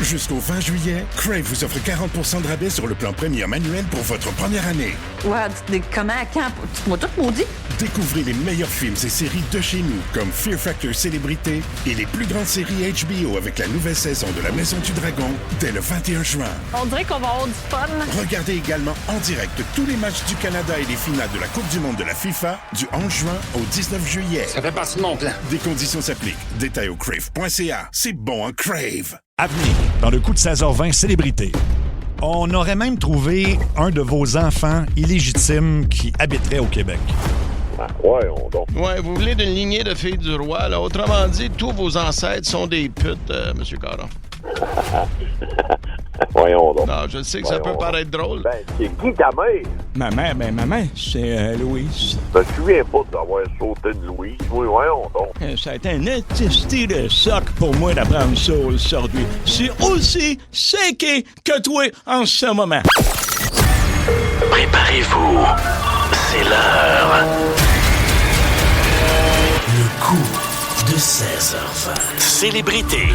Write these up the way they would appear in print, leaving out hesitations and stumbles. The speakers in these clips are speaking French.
Jusqu'au 20 juillet, Crave vous offre 40% de rabais sur le plan premium annuel pour votre première année. Ouais, comment, quand? Tu m'as tout maudit? Découvrez les meilleurs films et séries de chez nous, comme Fear Factor Célébrité et les plus grandes séries HBO avec la nouvelle saison de La Maison du Dragon dès le 21 juin. On dirait qu'on va avoir du fun. Regardez également en direct tous les matchs du Canada et les finales de la Coupe du monde de la FIFA du 11 juin au 19 juillet. Ça fait partie de mon plan. Des conditions s'appliquent. Détails au crave.ca. C'est bon, hein, Crave! À venir, dans le coup de 16h20, célébrité. On aurait même trouvé un de vos enfants illégitimes qui habiterait au Québec. Ouais, on donc. Ouais, vous venez d'une lignée de filles du roi, là. Autrement dit, tous vos ancêtres sont des putes, Monsieur Caron. Voyons donc. Non, je sais que ça peut paraître drôle. Ben, c'est qui ta mère? Ma mère, maman, c'est Louise. Je me souviens pas d'avoir sauté une Louise. Oui, voyons donc. Ça a été un intestin de soc pour moi d'apprendre ça aujourd'hui. C'est aussi séqué que toi en ce moment. Préparez-vous, c'est l'heure. Le coup de 16h20. Célébrité.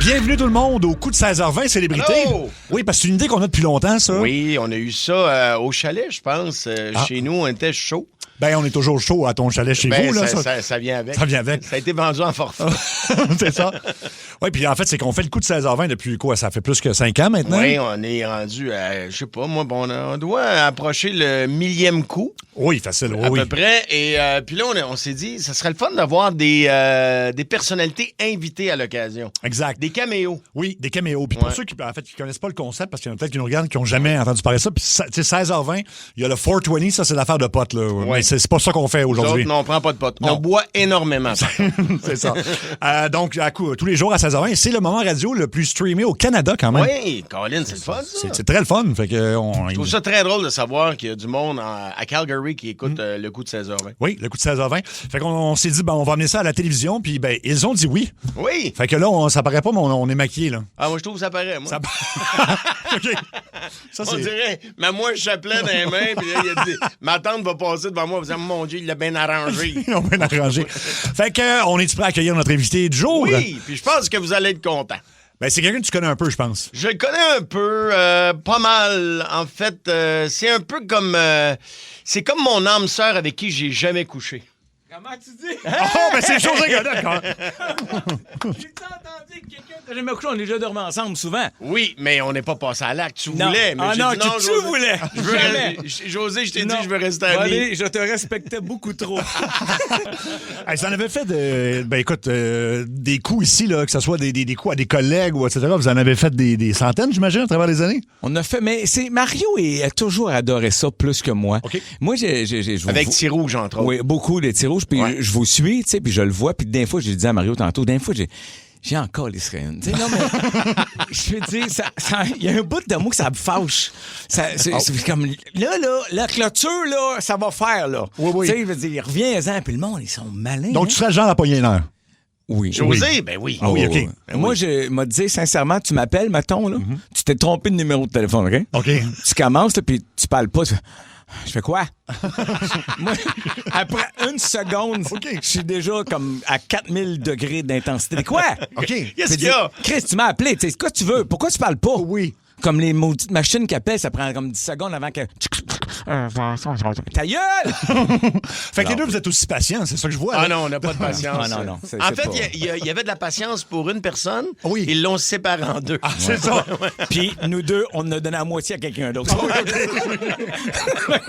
Bienvenue tout le monde au coup de 16h20, célébrité. Hello! Oui, parce que c'est une idée qu'on a depuis longtemps, ça. Oui, on a eu ça au chalet, je pense. Chez nous, on était chaud. Ben, on est toujours chaud à ton chalet chez vous, là. Ça vient avec. Ça vient avec. Ça a été vendu en forfait. C'est ça. Oui, puis en fait, c'est qu'on fait le coup de 16h20 depuis quoi? Ça fait plus que 5 ans maintenant? Oui, on est rendu à, je sais pas, moi, bon, on doit approcher le 1000e coup. Oui, facile, oui. À peu près. Et puis là, on s'est dit, ça serait le fun d'avoir des personnalités invitées à l'occasion. Exact. Des caméos. Oui, des caméos. Puis pour ceux qui, en fait, qui connaissent pas le concept, parce qu'il y en a peut-être qui nous regardent, qui n'ont jamais entendu parler de ça, puis tu sais, 16h20, il y a le 420, ça, c'est l'affaire de potes, là. Mais c'est pas ça qu'on fait aujourd'hui. Non, on prend pas de potes. On boit énormément. C'est ça. Donc, tous les jours à 16h20, c'est le moment radio le plus streamé au Canada, quand même. Oui, Colin, c'est le fun, ça. C'est très le fun. Fait que je trouve ça très drôle de savoir qu'il y a du monde à Calgary qui écoute le coup de 16h20. Oui, le coup de 16h20. Fait qu'on s'est dit, on va amener ça à la télévision, puis ils ont dit oui. Oui. Fait que là, ça paraît pas, mais on est maquillés, là. Ah, moi, je trouve que ça paraît, moi. OK. Ça, on dirait, mais moi, je chapelet dans les mains, puis là, il a dit, ma tante va passer devant moi, en disant, mon Dieu, il l'a bien arrangé. Ils l'ont bien arrangé. Fait que, on est prêt à accueillir notre invité du jour? Oui, puis je pense que vous allez être content. Ben, c'est quelqu'un que tu connais un peu, je pense. Je le connais un peu, pas mal. En fait, c'est un peu comme... c'est comme mon âme sœur avec qui j'ai jamais couché. Comment tu dis? Oh, ben c'est José Godet, quand J'ai entendu que quelqu'un t'a jamais couché, on est déjà dormi ensemble souvent. Oui, mais on n'est pas passé à l'acte. Tu Non. voulais, mais Ah j'ai non, dit non, tu José. voulais. Jamais. José, je t'ai dit Non. que je veux rester ami. Allez, je te respectais beaucoup trop. Hey, ça en avait fait, des coups ici, là, que ce soit des coups à des collègues ou etc. Vous en avez fait des centaines, j'imagine, à travers les années? On a fait, mais c'est Mario a toujours adoré ça plus que moi. OK. Moi, Avec Thierry Rouge, entre autres. Oui, beaucoup de tirs rouges, puis je vous suis, tu sais, puis je le vois, puis d'un fois, j'ai dit à Mario tantôt, d'un fois, j'ai encore les sirènes. Tu sais, non, mais je veux dire, il y a un bout de moi que ça me fâche. C'est comme, là, la clôture, là, ça va faire, là. Oui. Tu sais, je veux dire, reviens-en, puis le monde, ils sont malins. Donc, tu serais le genre à pogner une heure? Oui. José, ben oui. Ah oui, OK. Moi, je m'a dit, sincèrement, tu m'appelles, mettons, là, tu t'es trompé de numéro de téléphone, OK? OK. Tu commences, là, puis tu parles pas, je fais quoi? Moi, après une seconde, je suis déjà comme à 4000 degrés d'intensité. Mais quoi? OK. Qu'est-ce qu'il y a? Chris, tu m'as appelé. Tu sais, quoi tu veux? Pourquoi tu parles pas? Oui. Comme les maudites machines qui appellent, ça prend comme 10 secondes avant que... Ta gueule! Fait que les deux, vous êtes aussi patients, c'est ça que je vois. Ah là. non, on n'a pas de patience. Non. En fait, il y avait de la patience pour une personne. Oui. Ils l'ont séparé en deux. Ah, c'est ça. Puis nous deux, on a donné la moitié à quelqu'un d'autre.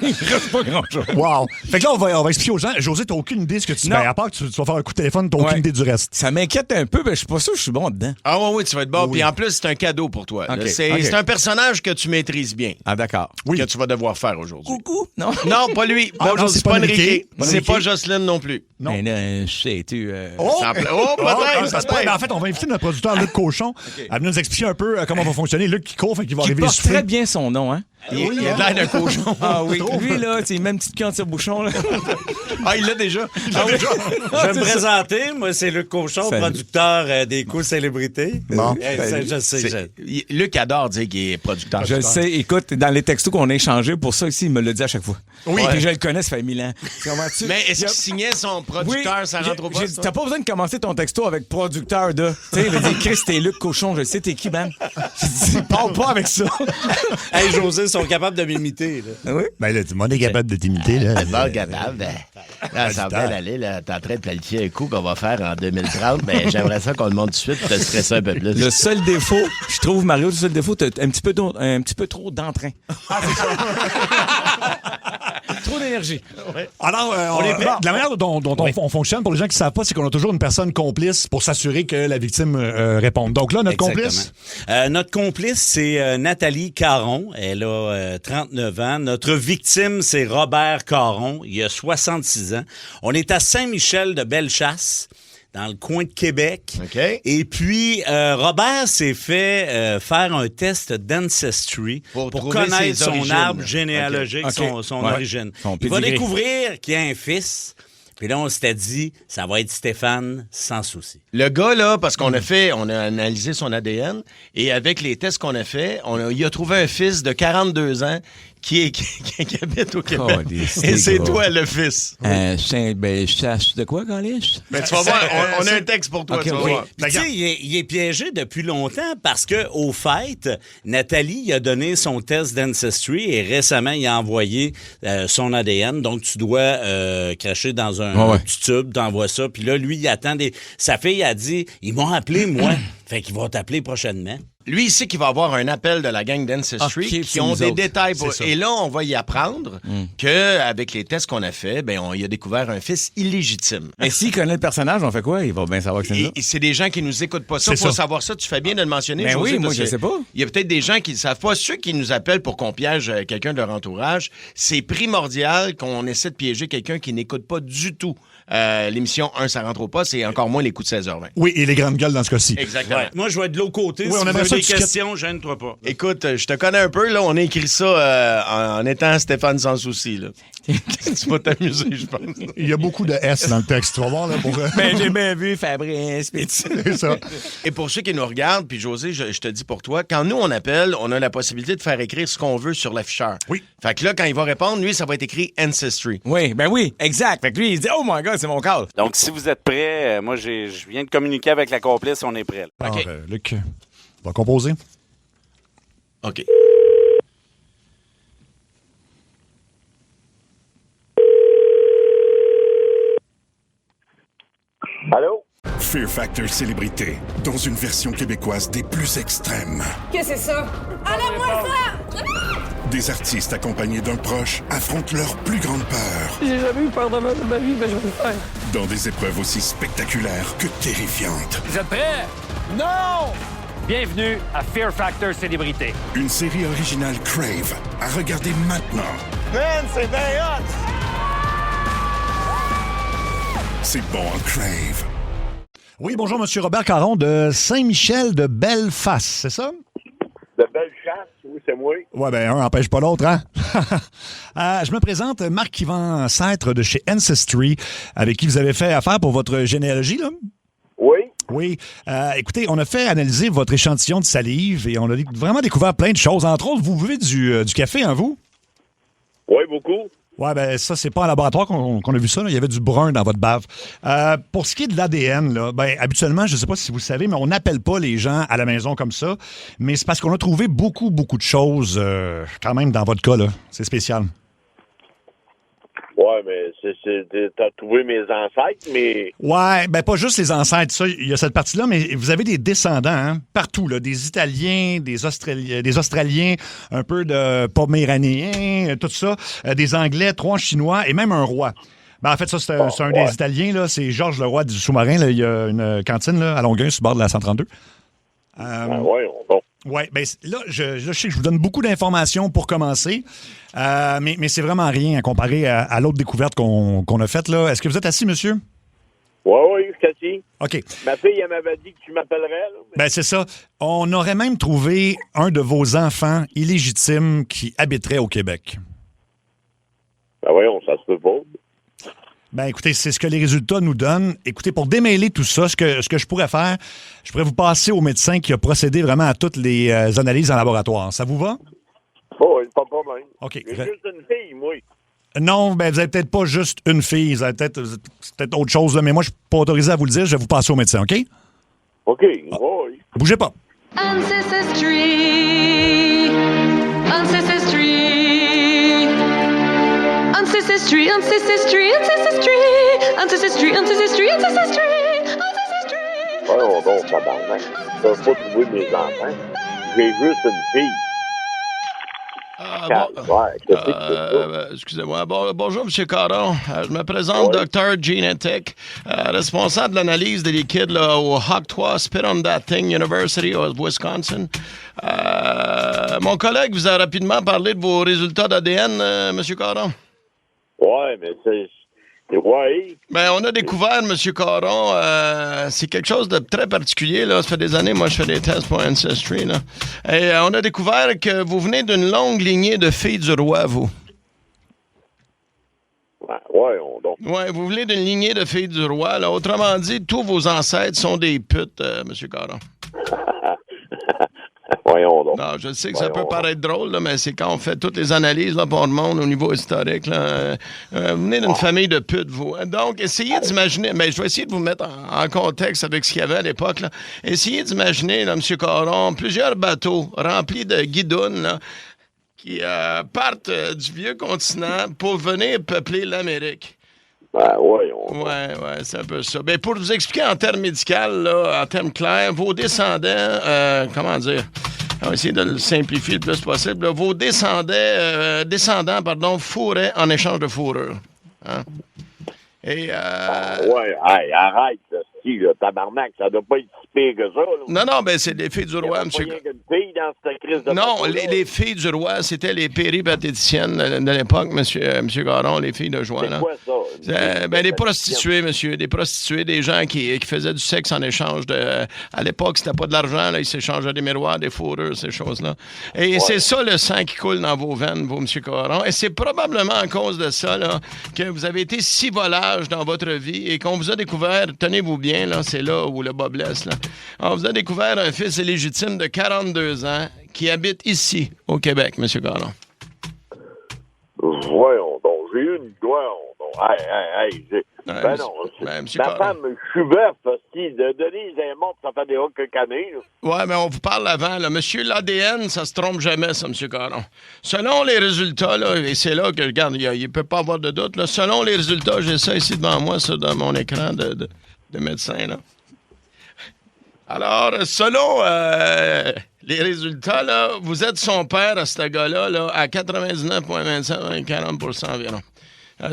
Il reste pas grand-chose. Wow. Fait que là, on va expliquer aux gens. José, t'as aucune idée de ce que tu... Non. Ben, à part que tu vas faire un coup de téléphone, t'as aucune idée du reste. Ça m'inquiète un peu, mais je suis pas sûr que je suis bon dedans. Ah oui, tu vas être bon. Oui. Puis en plus, c'est un cadeau pour toi. OK. C'est un personnage que tu maîtrises bien. Ah, d'accord. Que tu vas devoir faire aujourd'hui. Coucou? Non? Non, pas lui. Ah, non, c'est pas Enrique. C'est pas Jocelyne non plus. Non. Mais là, je sais, tu... Oh! Ça peut-être, Ça se peut. Ben, en fait, on va inviter notre producteur Luc Cochon à venir nous expliquer un peu comment va fonctionner. Luc qui court, fait qu'il va Qui arriver porte souffler. très bien son nom, hein? Il a l'air d'un cochon. Ah oui. Lui, là, il met une petite queue en tire-bouchon. Là. Ah, il l'a déjà. Je vais me présenter. Moi, c'est Luc Cochon, Salut. producteur des coups célébrités. Bon. Je sais. Luc adore dire qu'il est producteur. Je le sais. Écoute, dans les textos qu'on a échangés, pour ça ici, il me l'a dit à chaque fois. Oui. Puis je le connais, ça fait 1000 ans. Comprends-tu? Mais est-ce qu'il signait son producteur, ça rentre au poste? T'as pas besoin de commencer ton texto avec producteur de. Tu sais, il a dit, Chris, t'es Luc Cochon, je le sais, t'es qui, man? J'ai dit, parle pas avec ça. Hey, José, ils sont capables de m'imiter. Là. Oui. Ben là, tout le monde est capable de t'imiter, là. Bon, capable. Là, ça va bien aller. Là. T'es en train de planifier un coup qu'on va faire en 2030. Ben, j'aimerais ça qu'on le monte tout de suite pour te stresser un peu plus. Le seul défaut, je trouve, Mario, le seul défaut, t'as un petit peu trop d'entrain. Trop d'énergie. Alors, de la manière dont on fonctionne, pour les gens qui ne savent pas, c'est qu'on a toujours une personne complice pour s'assurer que la victime réponde. Donc là, notre complice? Notre complice, c'est Nathalie Caron. Elle a 39 ans. Notre victime, c'est Robert Caron. Il a 66 ans. On est à Saint-Michel de Bellechasse, dans le coin de Québec. OK. Et puis, Robert s'est fait faire un test d'Ancestry pour connaître son origines. arbre généalogique, OK. son Ouais. origine. Son Il va pédigré. découvrir qu'il a un fils. Puis là, on s'était dit, ça va être Stéphane sans souci. Le gars, là, parce qu'on on a analysé son ADN, et avec les tests qu'on a fait, il a trouvé un fils de 42 ans qui habite au Québec. Oh, et c'est toi, le fils. Saint-Bellechasse de quoi, Galice? Ben, tu vas voir, on a un texte pour toi, OK, tu vas oui. voir. Puis, tu sais, il est piégé depuis longtemps parce que au fait, Nathalie il a donné son test d'Ancestry et récemment, il a envoyé son ADN. Donc, tu dois cracher dans un petit tube, t'envoies ça. Puis là, lui, il attend Sa fille a dit, ils m'ont appelé, moi. Fait qu'il va t'appeler prochainement. Lui, il sait qu'il va avoir un appel de la gang d'Ancestry OK, qui ont des détails. C'est ça. Et là, on va y apprendre qu'avec les tests qu'on a fait, ben, il a découvert un fils illégitime. Mais s'il connaît le personnage, on fait quoi? Il va bien savoir que c'est ça. Et c'est des gens qui nous écoutent pas ça. C'est Pour ça. savoir ça, tu fais bien de le mentionner. Ben José, oui, moi, parce je que sais pas. Il y a peut-être des gens qui ne savent pas. Ceux qui nous appellent pour qu'on piège quelqu'un de leur entourage, c'est primordial qu'on essaie de piéger quelqu'un qui n'écoute pas du tout l'émission 1, ça rentre au poste et encore moins les coups de 16h20. Oui, et les grandes gueules dans ce cas-ci. Exactement. Ouais. Moi, je vais être de l'autre côté. Oui, si on tu aimerait veux ça des que tu questions, gêne-toi pas. Écoute, je te connais un peu, là. On a écrit ça en étant Stéphane sans souci, là. Tu vas t'amuser, je pense. Il y a beaucoup de S dans le texte, tu vas voir, là, pour... Ben, j'ai bien vu Fabrice, pis c'est ça. Et pour ceux qui nous regardent, puis José, je te dis pour toi, quand nous, on appelle, on a la possibilité de faire écrire ce qu'on veut sur l'afficheur. Oui. Fait que là, quand il va répondre, lui, ça va être écrit Ancestry. Oui, ben oui, exact. Fait que lui, il se dit, oh my God, c'est mon call. Donc, si vous êtes prêts, moi, je viens de communiquer avec la complice, on est prêts. Là. Alors, Luc, on va composer. OK. Allô? Fear Factor Célébrité, dans une version québécoise des plus extrêmes. Qu'est-ce que c'est ça? Enlève-moi ça! Des artistes accompagnés d'un proche affrontent leur plus grande peur J'ai jamais eu peur de ma vie, mais je vais le faire. dans des épreuves aussi spectaculaires que terrifiantes. Vous êtes prêts? Non! Bienvenue à Fear Factor Célébrité. Une série originale Crave à regarder maintenant. Man, c'est bien hot! C'est bon en Crave. Oui, bonjour, M. Robert Caron de Saint-Michel de Bellechasse, c'est ça? De belle chasse, oui, c'est moi. Ouais, ben, un n'empêche pas l'autre, hein? Je me présente, Marc-Yvan Sêtre de chez Ancestry, avec qui vous avez fait affaire pour votre généalogie, là? Oui? Oui. Écoutez, on a fait analyser votre échantillon de salive et on a vraiment découvert plein de choses. Entre autres, vous buvez du café, hein, vous? Oui, beaucoup. Ouais, ben ça, c'est pas en laboratoire qu'on a vu ça. Là. Il y avait du brun dans votre bave. Pour ce qui est de l'ADN, là, ben habituellement, je sais pas si vous savez, mais on n'appelle pas les gens à la maison comme ça. Mais c'est parce qu'on a trouvé beaucoup de choses quand même dans votre cas, là. C'est spécial. Ouais, mais t'as trouvé mes ancêtres, mais... Ouais, ben pas juste les ancêtres, ça, il y a cette partie-là, mais vous avez des descendants, hein, partout, là, des Italiens, des Australiens, un peu de Poméranéens, tout ça, des Anglais, 3 Chinois et même un roi. Ben en fait, ça, c'est un des Italiens, là, c'est Georges le roi du sous-marin, là, il y a une cantine là, à Longueuil, sur le bord de la 132. ouais, bon. Oui, bien là, je sais que je vous donne beaucoup d'informations pour commencer, mais c'est vraiment rien à comparer à l'autre découverte qu'on a faite. Là. Est-ce que vous êtes assis, monsieur? Oui, je suis assis. OK. Ma fille, elle m'avait dit que tu m'appellerais. Là, mais... Ben, c'est ça. On aurait même trouvé un de vos enfants illégitimes qui habiterait au Québec. Ben voyons, ça se peut pas. Ben, écoutez, c'est ce que les résultats nous donnent. Écoutez, pour démêler tout ça, ce que je pourrais faire, je pourrais vous passer au médecin qui a procédé vraiment à toutes les analyses en laboratoire. Ça vous va? Oh, oui, pas de problème. OK. J'ai juste une fille, moi. Non, ben, vous n'avez peut-être pas juste une fille. Vous avez peut-être autre chose, là, mais moi, je ne suis pas autorisé à vous le dire. Je vais vous passer au médecin, OK? OK, oui. Bougez pas. Ancestry. Ancestry. Ancestry. Ancestry. Ancestry. Ancestry. Ancestry. Ancestry. Voyons donc, tabarnak. Je peux pas trouver mes enfants. J'ai juste une fille. Excusez-moi. Bonjour, M. Caron. Je me présente, Dr. Genetic, responsable de l'analyse des liquides là, au Hawk 3 Spit on That Thing University au Wisconsin. Mon collègue vous a rapidement parlé de vos résultats d'ADN, M. Caron. Oui, mais c'est... Ouais. Ben, on a découvert, M. Caron, c'est quelque chose de très particulier, là. Ça fait des années, moi, je fais des tests pour Ancestry, là. Et on a découvert que vous venez d'une longue lignée de filles du roi, vous. Ouais, vous venez d'une lignée de filles du roi, là. Autrement dit, tous vos ancêtres sont des putes, M. Caron. Voyons donc. Non, je sais que ça peut paraître drôle, là, mais c'est quand on fait toutes les analyses là, pour le monde au niveau historique. Là, vous venez d'une famille de putes, vous. Donc, essayez d'imaginer... Mais je vais essayer de vous mettre en contexte avec ce qu'il y avait à l'époque. Là. Essayez d'imaginer, là, M. Caron, plusieurs bateaux remplis de guidounes là, qui partent du vieux continent pour venir peupler l'Amérique. Ouais, c'est un peu ça. Ben, pour vous expliquer en termes médicaux, là, en termes clairs, vos descendants, comment dire, on va essayer de le simplifier le plus possible, là, vos descendants, fourraient en échange de fourrure. Hein? Et, arrête, là, tabarnak, ça doit pas être si pire que ça. Là. Non, ben c'est les filles du roi, monsieur. Il n'y a pas fille dans cette crise de non, les filles du roi, c'était les péripatéticiennes de l'époque, monsieur Caron, les filles de joie. C'est quoi ça? Les prostituées, monsieur, des prostituées, des gens qui faisaient du sexe en échange de... À l'époque, c'était pas de l'argent, là, ils s'échangeaient des miroirs, des fourrures, ces choses-là. Et c'est ça le sang qui coule dans vos veines, vous, monsieur Caron. Et c'est probablement à cause de ça, là, que vous avez été si volage dans votre vie et qu'on vous a découvert, tenez-vous bien, là, c'est là où le bas blesse, là. On vous a découvert un fils illégitime de 42 ans qui habite ici, au Québec, M. Caron. Voyons donc, j'ai eu une gloire. Ma femme, je suis veuf, aussi. Denise est morte, ça fait déjà quelques années. Ouais, mais on vous parle avant, là. Monsieur, l'ADN, ça se trompe jamais, ça, M. Caron. Selon les résultats, là, et c'est là que, regarde, il ne peut pas avoir de doute, là. Selon les résultats, j'ai ça ici devant moi, ça, dans mon écran de médecin, là. Alors, selon les résultats, là, vous êtes son père à ce gars-là là, à 99,25 40% environ.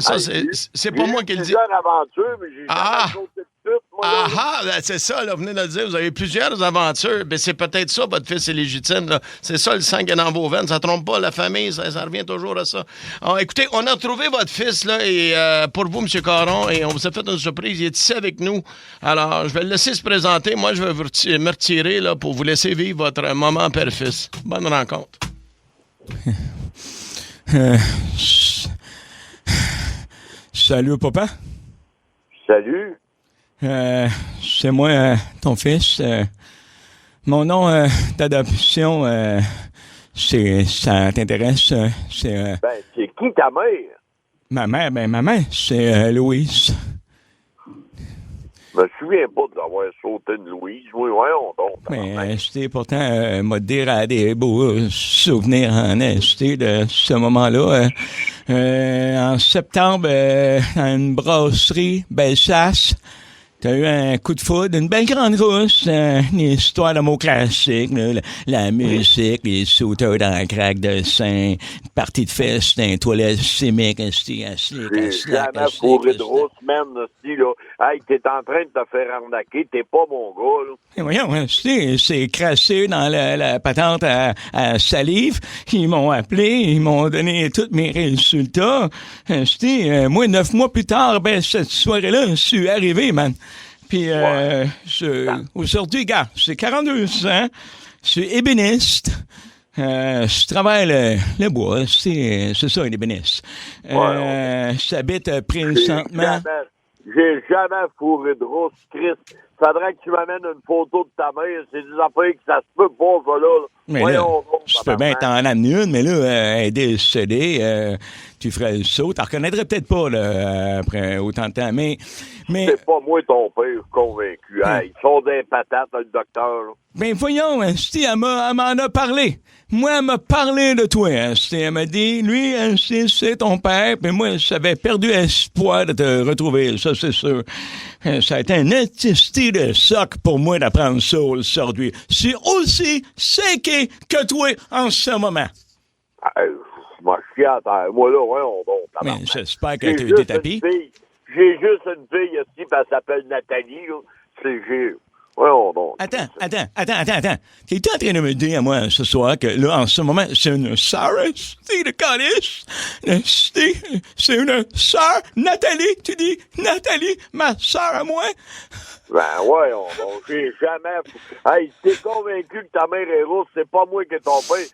Ça, c'est pas moi qui le dis. J'ai plusieurs aventures, mais j'ai jamais sauté de pute, moi. C'est ça, là, vous venez de le dire. Vous avez plusieurs aventures. Mais c'est peut-être ça, votre fils est légitime. Là. C'est ça, le sang qui est dans vos veines. Ça trompe pas la famille. Ça revient toujours à ça. Alors, écoutez, on a retrouvé votre fils, là, et pour vous, M. Caron, et on vous a fait une surprise. Il est ici avec nous. Alors, je vais le laisser se présenter. Moi, je vais me retirer là, pour vous laisser vivre votre moment père-fils. Bonne rencontre. Salut, papa. Salut. C'est moi, ton fils. Mon nom d'adoption, ça t'intéresse? C'est qui ta mère? Ma mère, c'est Louise. Je me souviens pas d'avoir sauté une Louise. Oui, voyons donc. Mais j'étais pourtant m'a dire à des beaux souvenirs en esti de ce moment-là. En septembre, dans une brasserie, Belsace, T'as eu un coup de foudre, une belle grande rousse, une histoire d'amour classique, là, la musique, les sauteurs dans la craque de sein, une partie de fesses dans les toilettes chimiques, J'ai jamais fourré de rousse, même, si, là. Hey, t'es en train de te faire arnaquer, t'es pas mon gars, là. Et voyons, c'est crassé dans la patente à salive. Ils m'ont appelé, ils m'ont donné tous mes résultats. Moi, 9 mois plus tard, ben, cette soirée-là, je suis arrivé, man. Puis, aujourd'hui, gars, j'ai 42 ans, je suis ébéniste. Je travaille le bois, c'est ça, un ébéniste. J'habite présentement... J'ai jamais fourré de rousse, Chris. Faudrait que tu m'amènes une photo de ta mère. C'est des affaires que ça se peut pas, ça, là. Mais là, je peux bien t'en amener une, mais là, elle est décédée. Tu ferais le saut. Tu reconnaîtrais peut-être pas, là, après autant de temps. Mais... C'est pas moi ton père, je suis convaincu. Hey, ils sont des patates, le docteur, là. Ben voyons, elle m'en a parlé. Moi, elle m'a parlé de toi. Elle m'a dit, lui, c'est ton père, puis moi, j'avais perdu espoir de te retrouver, ça, c'est sûr. Ça a été un intestin de soc pour moi d'apprendre ça aujourd'hui. C'est aussi séqué que toi en ce moment. Je m'en chie à terre. Moi, là, on mais j'espère qu'elle t'a été tapis. J'ai juste une fille ici, puis elle s'appelle Nathalie, là. Attends. T'es-tu en train de me dire à moi ce soir que là, en ce moment, c'est une sœur, de Calice? C'est une sœur? Nathalie? Tu dis Nathalie, ma sœur à moi? Ben ouais, j'ai jamais... Hey, t'es convaincu que ta mère est rousse, c'est pas moi qui est ton père.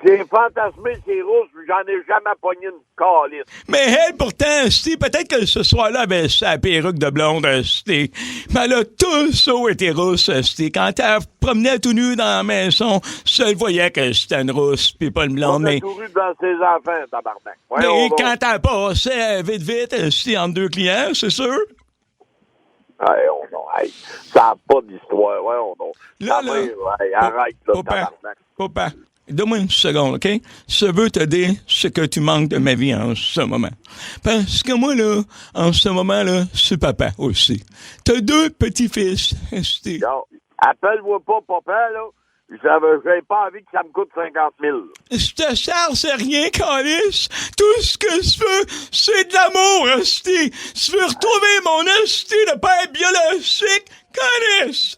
J'ai fantasmé ces rousses, j'en ai jamais pogné une calice. Mais elle, pourtant, peut-être que ce soir-là, avait sa perruque de blonde, mais elle a tous été rousse, quand elle promenait tout nu dans la maison, seul voyait que c'était une rousse, puis pas une blonde, mais... On a tout vu devant ses enfants, tabarnak. Mais quand elle passait vite, entre deux clients, c'est sûr? Ça n'a pas d'histoire, arrête, là, tabarnak. Papa. Donne-moi une seconde, OK? Je veux te dire ce que tu manques de ma vie en ce moment. Parce que moi, là, en ce moment, là, je suis papa aussi. T'as 2 petits-fils. Appelle-moi pas papa, là. J'ai pas envie que ça me coûte 50 000. Je te charge, c'est rien, Calice. Tout ce que je veux, c'est de l'amour, hostie. Je veux retrouver mon hostie de père biologique, Calice.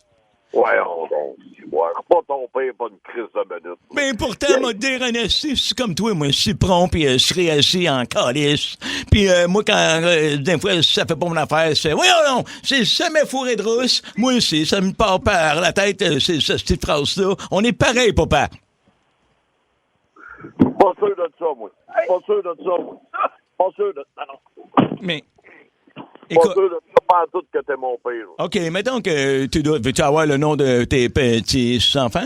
Pas ton père, pas une crise de minute. Mais pourtant, m'a dire un je suis comme toi, moi, je suis prompt, puis je réagis en calice. Puis moi, quand, des fois, ça fait pas mon affaire, c'est, non, j'ai jamais fourré de rousse. Moi aussi, ça me part par la tête, cette petite phrase-là. On est pareil, papa. Pas sûr de ça, moi. Pas sûr de ça, moi. Pas sûr de ça, non. Mais... Pas sûr de ça, pas tout que t'es mon père. OK, mettons que veux-tu avoir le nom de tes petits-enfants?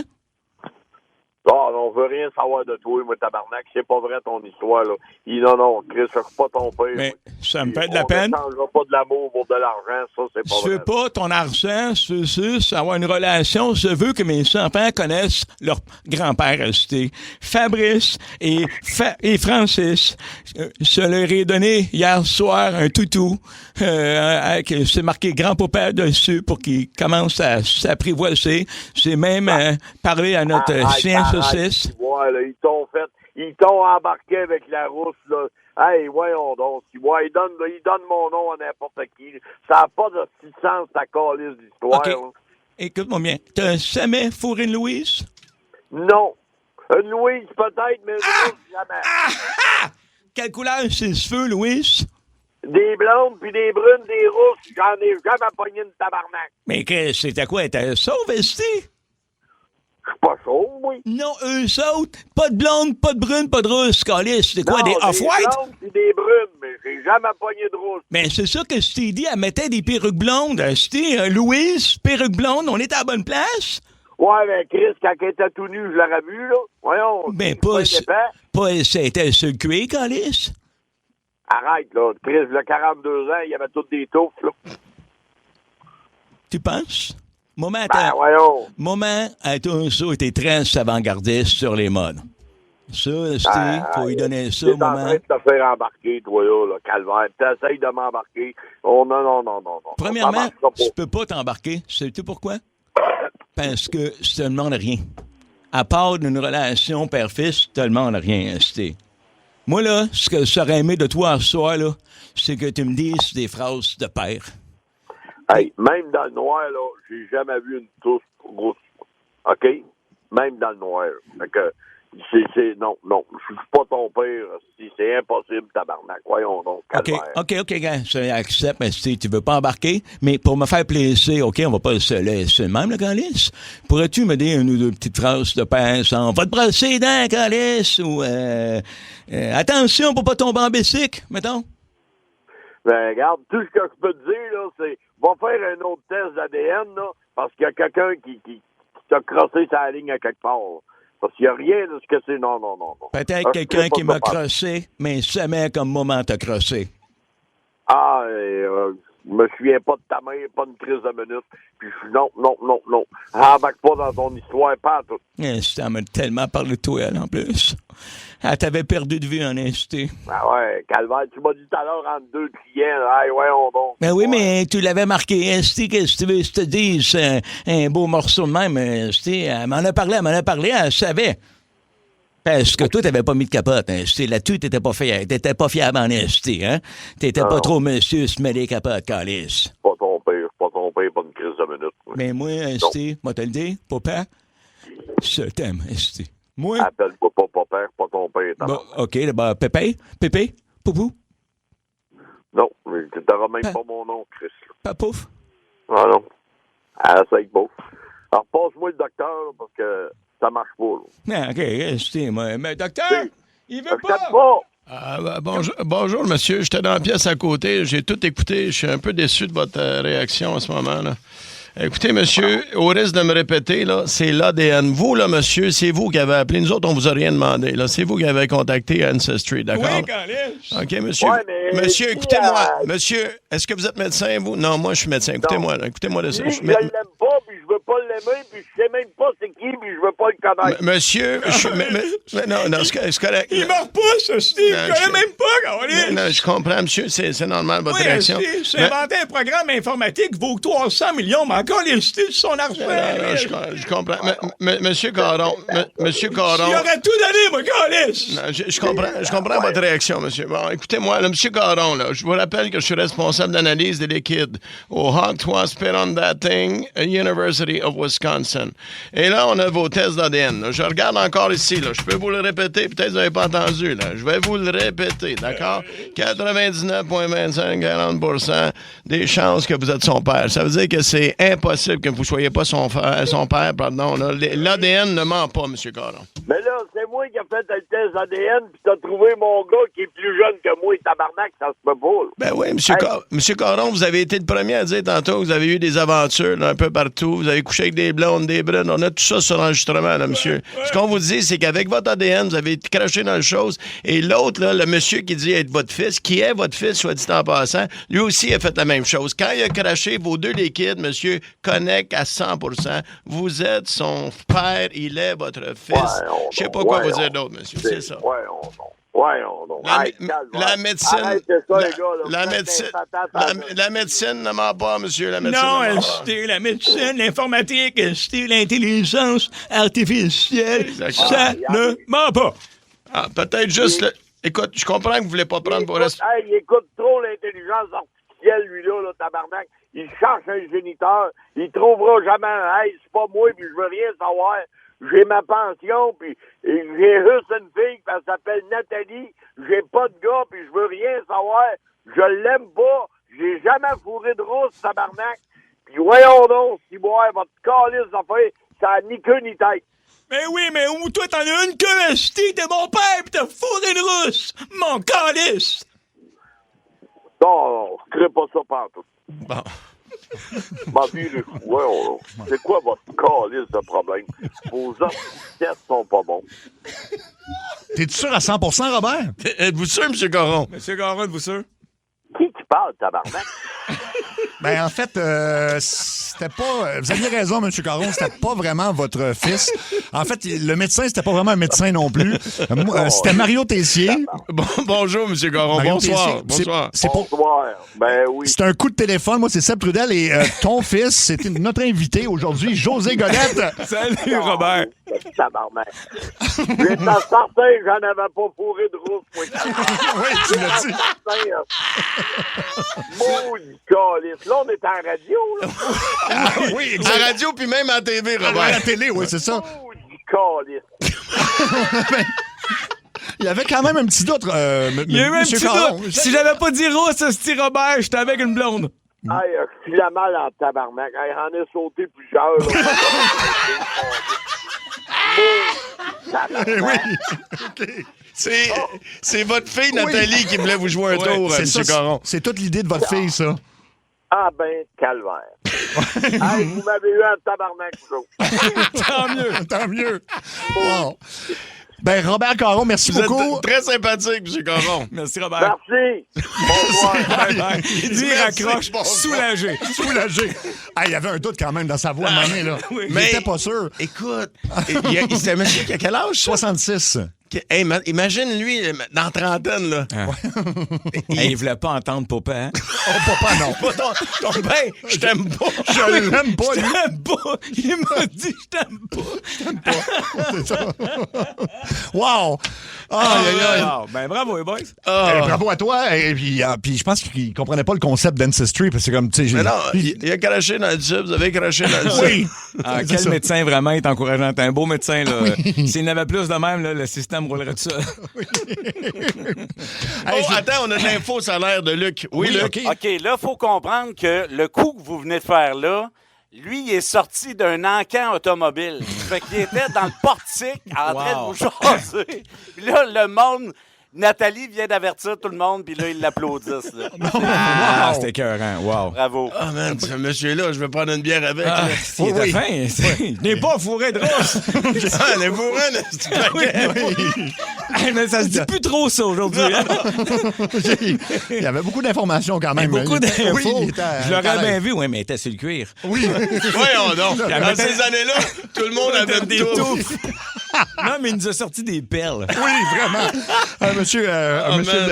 Non, on veut rien savoir de toi, moi, tabarnak. C'est pas vrai, ton histoire, là. Non, Chris, je suis pas ton père. Mais ça me fait de la peine. On ne changera pas de l'amour pour de l'argent, ça, c'est pas vrai. Je veux pas ton argent, je veux avoir une relation. Je veux que mes enfants connaissent leur grand-père resté. Fabrice et Francis. Je leur ai donné hier soir un toutou avec c'est marqué grand-papa dessus pour qu'ils commencent à s'apprivoiser. J'ai même parlé à notre chien saucisse. Ouais, là, ils t'ont embarqué avec la rousse, là. Hey, voyons donc. Ouais, il donne mon nom à n'importe qui. Ça n'a pas de sens, ta calice d'histoire. Okay. Écoute-moi bien. T'as jamais fourré une Louise? Non. Une Louise, peut-être, mais une Louise, jamais. Quelle couleur ses cheveux, Louise? Des blondes, puis des brunes, des rousses. J'en ai jamais pogné une tabarnak. Mais c'était quoi? T'es sauve, esti? Je suis pas chauve, oui. Non, eux autres, pas de blonde, pas de brune, pas de rousse, calice. C'est quoi, des off-white? Des blondes pis des brunes, mais j'ai jamais pogné de rousse. Mais c'est ça que je t'ai dit, elle mettait des perruques blondes. C'était Louise, perruque blonde, on était à la bonne place? Ouais, mais Chris, quand elle était tout nu, je l'aurais vu, là. Voyons. Ben, c'était sur le cuir, calice. Arrête, là. Chris, il a 42 ans, il avait toutes des touffes, là. Tu penses? Voyons. Moment a toujours été très avant-gardiste sur les modes. Ça, Steve, faut lui donner ça au T'es en moment. train de te faire embarquer, toi, là, calvaire. T'essayes de m'embarquer. Oh, non. Premièrement, tu peux pas t'embarquer. Sais-tu pourquoi? Parce que je te demande rien. À part d'une relation père-fils, je te demande rien, Steve. Moi, là, ce que j'aurais aimé de toi ce soir, là, c'est que tu me dises des phrases de père. Hey, même dans le noir, là, j'ai jamais vu une touche grosse. OK? Même dans le noir. Fait que, non, je suis pas ton père. C'est impossible, tabarnak. Voyons donc, calvaire. OK, gars, j'accepte, mais si tu veux pas embarquer, mais pour me faire plaisir, OK, on va pas se laisser le même, le Calice. Pourrais-tu me dire une ou deux petites phrases de père sans « Va te brasser les dents, Calice » ou attention pour pas tomber en bicycle, mettons? Ben, regarde, tout ce que je peux te dire, là, c'est va faire un autre test d'ADN, là, parce qu'il y a quelqu'un qui t'a crossé sa ligne à quelque part. Là. Parce qu'il n'y a rien de ce que c'est. Non. Peut-être quelqu'un qui m'a crossé, mais jamais comme moment t'a crossé. Ah, je me souviens pas de ta main, pas une crise de minute. Puis non. Embarque pas dans ton histoire, pas tout. Ça m'a tellement parlé de toi, elle, en plus. Elle t'avait perdu de vue, en instinct. Ah ouais, calvaire, tu m'as dit tout à l'heure entre deux clients. Hey, ouais, on donc. Ben oui, mais tu l'avais marqué. Steve, qu'est-ce que tu veux que je te dise? Un beau morceau de même. Steve, elle m'en a parlé, elle savait. Parce que toi, t'avais pas mis de capote. Hein. Là-dessus, t'étais pas fiable en esti, hein? T'étais pas trop monsieur se mêler capote, calice. Pas ton père, pas une crise de minute. Ouais. Mais moi, esti, moi te le dire, papa, je t'aime, esti. Moi... Appelle-moi pas papa, pas ton père. Bon, OK, bah, Pépé, Poupou? Non, mais tu n'auras même pas mon nom, Chris. Papouf? Ah non. Essaye pas. Alors, passe-moi le docteur, là, parce que ça marche pas. Là. Ah, OK, esti, moi. Mais docteur, il veut pas. Bonjour, monsieur. J'étais dans la pièce à côté. J'ai tout écouté. Je suis un peu déçu de votre réaction en ce moment, là. Écoutez, monsieur, au risque de me répéter, là, c'est l'ADN. Vous, là, monsieur, c'est vous qui avez appelé. Nous autres, on vous a rien demandé. Là, c'est vous qui avez contacté Ancestry, d'accord? Oui, Calice. OK, monsieur. Ouais, mais monsieur, écoutez-moi. Monsieur, est-ce que vous êtes médecin, vous? Non, moi, je suis médecin. Écoutez-moi, là. Écoutez-moi de ça. Je l'aime pas, puis je veux pas l'aimer, puis je sais même pas c'est qui, puis je veux pas le connaître. Monsieur, non, c'est correct. Il me repousse, Steve. Je connais même pas, Calice. Non, je comprends, monsieur. C'est normal, votre réaction. Oui, j'ai inventé un programme informatique qui vaut 300 millions, mais encore les Steve, son argent. Je comprends. Monsieur Caron. Monsieur Caron. Il aurait tout donné, moi, Calice. Je comprends votre réaction, monsieur. Bon, écoutez-moi, là, monsieur Caron, là, je vous rappelle que je suis responsable d'analyse des liquides au Hawkesbury Sperondating University of Wisconsin. Et là, on a vos tests d'ADN. Là. Je regarde encore ici. Là. Je peux vous le répéter. Peut-être que vous n'avez pas entendu. Là. Je vais vous le répéter, d'accord? 99,25-40% des chances que vous êtes son père. Ça veut dire que c'est impossible que vous ne soyez pas son père, pardon. L'ADN ne ment pas, M. Caron. Mais là, c'est moi qui ai fait le test ADN, puis t'as trouvé mon gars qui est plus jeune que moi, tabarnak, ça se peut pas. Là. Ben oui, M. Caron, vous avez été le premier à dire tantôt que vous avez eu des aventures là, un peu partout. Vous avez couché avec des blondes, des brunes. On a tout ça sur l'enregistrement, là, monsieur. Ouais. Ce qu'on vous dit, c'est qu'avec votre ADN, vous avez craché dans le chose. Et l'autre, là, le monsieur qui dit être votre fils, qui est votre fils, soit dit en passant, lui aussi a fait la même chose. Quand il a craché vos deux liquides, monsieur, connecte à 100%. Vous êtes son père, il est votre fils. Je sais pas quoi vous dire d'autre, monsieur. C'est ça. La médecine. La médecine ne ment pas, monsieur. La médecine non, c'était la médecine, l'informatique, c'était l'intelligence artificielle. Ça ne ment pas. Ah, peut-être juste. Écoute, je comprends que vous voulez pas prendre vos responsabilités. Il écoute trop l'intelligence artificielle, lui-là, tabarnak. Il cherche un géniteur. Il trouvera jamais un hey, c'est pas moi, puis je veux rien savoir. J'ai ma pension, puis j'ai juste une fille, puis elle s'appelle Nathalie. J'ai pas de gars, puis je veux rien savoir. Je l'aime pas. J'ai jamais fourré de rousse, tabarnak. Puis voyons donc, si moi, votre calice d'affaires, ça a ni queue ni tête. Mais oui, mais où toi, t'en as une queue, Steve, t'es mon père, pis t'as fourré de rousse, mon calice. Non, je crée pas ça partout. Bon. Ma vie, c'est quoi votre calice de problème? Vos tests sont pas bons. T'es-tu sûr à 100%, Robert? Êtes-vous sûr, M. Caron? M. Caron, êtes-vous sûr? Qui parle, tabarnak? Ben, en fait, c'était pas... Vous aviez raison, M. Caron, c'était pas vraiment votre fils. En fait, le médecin, c'était pas vraiment un médecin non plus. C'était Mario Tessier. Bonjour, M. Caron. Mario Bonsoir. Tessier. Bonsoir. Bonsoir. Ben oui. C'est un coup de téléphone. Moi, c'est Seb Trudel et ton fils, c'est notre invité aujourd'hui, José Golette. Salut, Robert. Tabarnak. J'étais certain que j'en avais pas fourré de rousse. Oui, tu l'as dit. Maudit calice. Là, on est en radio, là. Oui, À la radio, puis même à la TV, Robert. À la télé, oui, c'est ça. Maudit calice. Il y avait quand même un petit doute, Il y a eu un petit Caron. doute. Si j'avais pas dit Rousse, c'est Robert, j'étais avec une blonde. Hey, je suis la mal en tabarnak. Hey, j'en ai sauté plusieurs. Oui. OK. C'est votre fille, Nathalie, qui voulait vous jouer un tour, c'est M. ça, Caron. c'est toute l'idée de votre fille, ça. Ah ben, calvaire. Hey, vous m'avez eu en tabarnak, vous. Tant mieux. Tant mieux. Wow. Ben, Robert Caron, merci Vous beaucoup. êtes très sympathique, M. Caron. Merci, Robert. Merci. Bonsoir. Bye bye. Lui, il raccroche, soulagé. Soulagé. Ah, il y avait un doute quand même dans sa voix à un moment donné, là. Il Mais- était pas sûr. Écoute, c'est un monsieur qui a quel âge, ça? 66. Hey, imagine, lui, dans la trentaine, là. Il voulait pas entendre papa, hein? Oh, papa, non. Pas ton ben, je t'aime pas. Je l'aime pas, lui. Je t'aime pas. Il m'a dit je t'aime pas. C'est ça. Wow. Aïe, aïe, aïe. Wow. Ben bravo, les boys. Bravo à toi. Et puis je pense qu'il comprenait pas le concept d'Ancestry, parce que c'est comme, tu sais... Mais non, il a craché dans le tube, vous avez craché dans le tube. Oui. Ah, C'est quel ça. médecin vraiment est encourageant. T'es un beau médecin, là. S'il y en avait plus de même, là, le système roulerait tout seul. Attends, on a de l'info salaire de Luc. Oui, Luc. OK. OK, là, il faut comprendre que le coup que vous venez de faire là, lui, il est sorti d'un encan automobile. Fait qu'il était dans le portique en train de vous jaser. Puis là, le monde... Nathalie vient d'avertir tout le monde, puis là, ils l'applaudissent. Là. Ah, c'était écœurant. Wow. Bravo. Ah, man, ce monsieur-là, je vais prendre une bière avec. Ah, là. il était fin. Je n'ai pas fourré de rousse. Ah, les bourrins, c'est Hey, mais ça se dit plus trop, ça, aujourd'hui. Hein? Il y avait beaucoup d'informations quand même. Beaucoup d'infos. Oui, il était à- Je l'aurais bien vu, oui, mais il était sur le cuir. Oui. Voyons donc. Dans ces années-là, tout le monde avait des des touffes. Non, mais il nous a sorti des perles. Oui, vraiment. Monsieur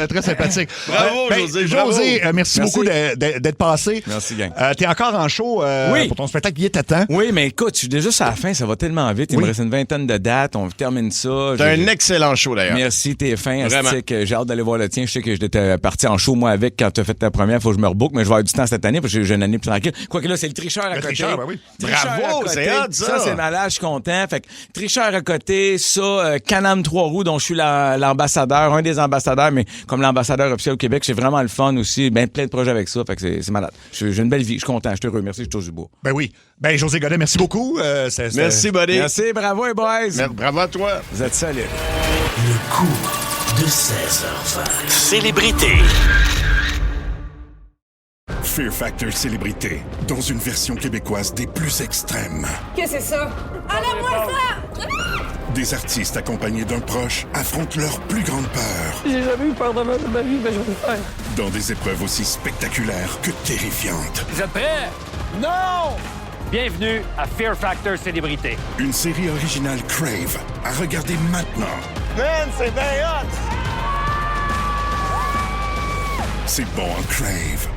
très sympathique. Bravo, José, bravo. José, merci beaucoup d'être passé. Merci, gang. T'es encore en show pour ton spectacle. Il est à temps. Oui, mais écoute, je suis déjà sur la fin. Ça va tellement vite. Il me reste une vingtaine de dates. On termine ça. C'est un excellent show, d'ailleurs. Merci, t'es fin. Vraiment. J'ai hâte d'aller voir le tien. Je sais que j'étais parti en show, moi, avec quand t'as fait ta première. Faut que je me rebook, mais je vais avoir du temps cette année parce que j'ai une année plus tranquille. Quoique là, c'est le tricheur à côté. Tricheur, ben oui. Tricheur Bravo, à côté. c'est hot, ça. Ça, c'est malade. Je suis content. Fait que tricheur à côté, ça, Can-Am 3 roues, dont je suis l'ambassadeur, un des ambassadeurs, mais comme l'ambassadeur officiel au Québec, c'est vraiment le fun aussi. Ben, plein de projets avec ça. Fait que c'est malade. J'ai une belle vie. Je suis content. Je suis heureux. Merci. Je touche du bois. Ben oui. Ben, José Godet, merci beaucoup. Merci, buddy. Merci. Bravo, les boys. Bravo à toi. Vous êtes solides. Le coup de 16h20. Célébrité. Fear Factor Célébrité, dans une version québécoise des plus extrêmes. Qu'est-ce que c'est ça? Enlève-moi ça! Des artistes accompagnés d'un proche affrontent leur plus grande peur J'ai jamais eu peur de ma vie, mais je vais le faire. dans des épreuves aussi spectaculaires que terrifiantes. Vous êtes prêts? Non! Bienvenue à Fear Factor Célébrité. Une série originale Crave à regarder maintenant. Man, c'est bien hot. C'est bon en Crave.